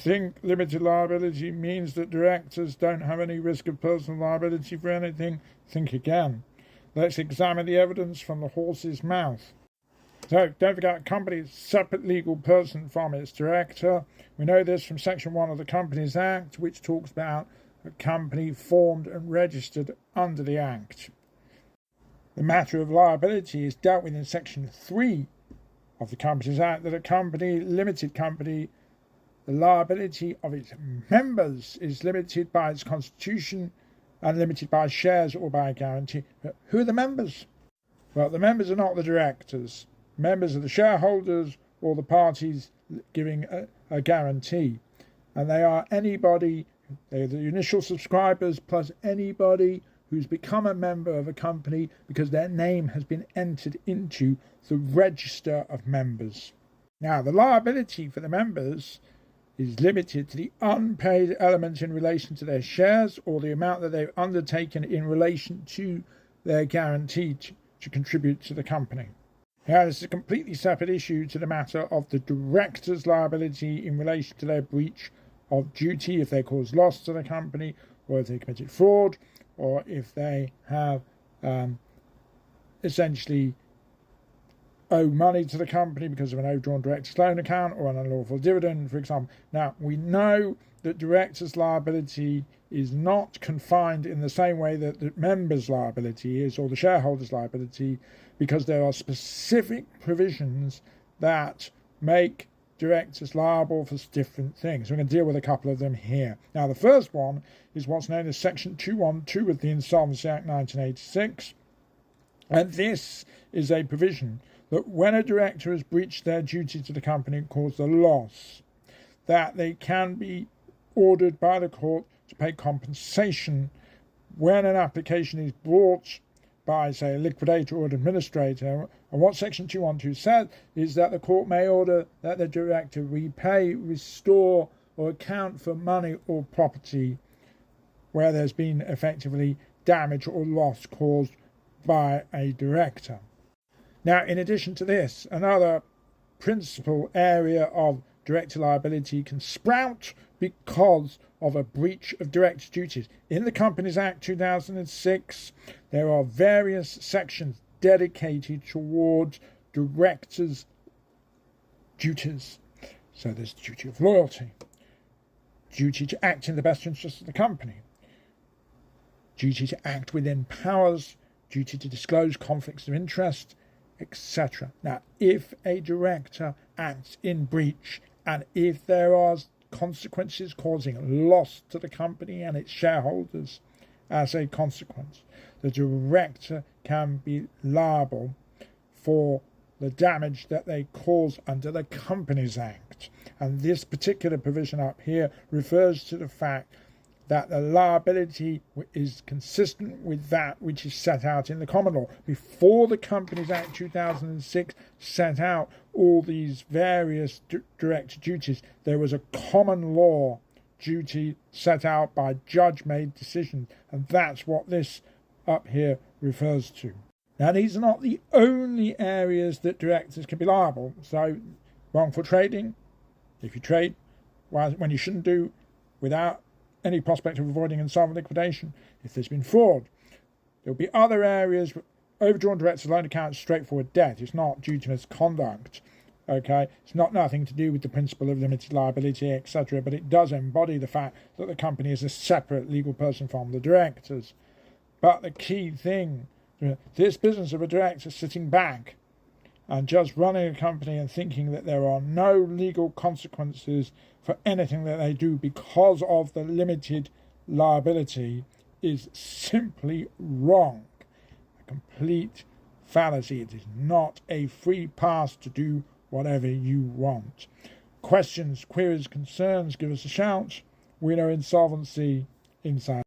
think limited liability means that directors don't have any risk of personal liability for anything, think again. Let's examine the evidence from the horse's mouth. So, don't forget, a company is a separate legal person from its director. We know this from Section 1 of the Companies Act, which talks about a company formed and registered under the Act. The matter of liability is dealt with in Section 3 of the Companies Act, that a company, limited company, the liability of its members is limited by its constitution and limited by shares or by a guarantee. But who are the members? Well, the members are not the directors. Members are the shareholders or the parties giving a guarantee. And they are anybody, they're the initial subscribers plus anybody who's become a member of a company because their name has been entered into the register of members. Now, the liability for the members is limited to the unpaid element in relation to their shares or the amount that they've undertaken in relation to their guarantee to contribute to the company. Now, this is a completely separate issue to the matter of the director's liability in relation to their breach of duty if they cause loss to the company, or if they committed fraud, or if they have essentially owe money to the company because of an overdrawn director's loan account or an unlawful dividend, for example. Now, we know that director's liability is not confined in the same way that the member's liability is, or the shareholder's liability, because there are specific provisions that make directors liable for different things. We're going to deal with a couple of them here. Now, the first one is what's known as Section 212 of the Insolvency Act 1986, and this is a provision that when a director has breached their duty to the company and caused a loss, that they can be ordered by the court to pay compensation when an application is brought by, say, a liquidator or an administrator. And what Section 212 says is that the court may order that the director repay, restore, or account for money or property where there's been effectively damage or loss caused by a director. Now, in addition to this, another principal area of director liability can sprout because of a breach of director duties. In the Companies Act 2006, there are various sections dedicated towards directors' duties. So there's duty of loyalty, duty to act in the best interest of the company, duty to act within powers, duty to disclose conflicts of interest, etc. Now, if a director acts in breach and if there are consequences causing loss to the company and its shareholders as a consequence, the director can be liable for the damage that they cause under the Companies Act. And this particular provision up here refers to the fact that the liability is consistent with that which is set out in the common law. Before the Companies Act 2006 set out all these various direct duties, there was a common law duty set out by judge-made decisions, and that's what this up here refers to. Now, these are not the only areas that directors can be liable. So, wrongful trading, if you trade when you shouldn't do without any prospect of avoiding insolvent liquidation, if there's been fraud. There'll be other areas, overdrawn directors' loan accounts, straightforward debt. It's not due to misconduct, okay? It's not nothing to do with the principle of limited liability, etc., but it does embody the fact that the company is a separate legal person from the directors. But the key thing, this business of a director sitting back and just running a company and thinking that there are no legal consequences for anything that they do because of the limited liability is simply wrong. A complete fallacy. It is not a free pass to do whatever you want. Questions, queries, concerns, give us a shout. We know Insolvency inside.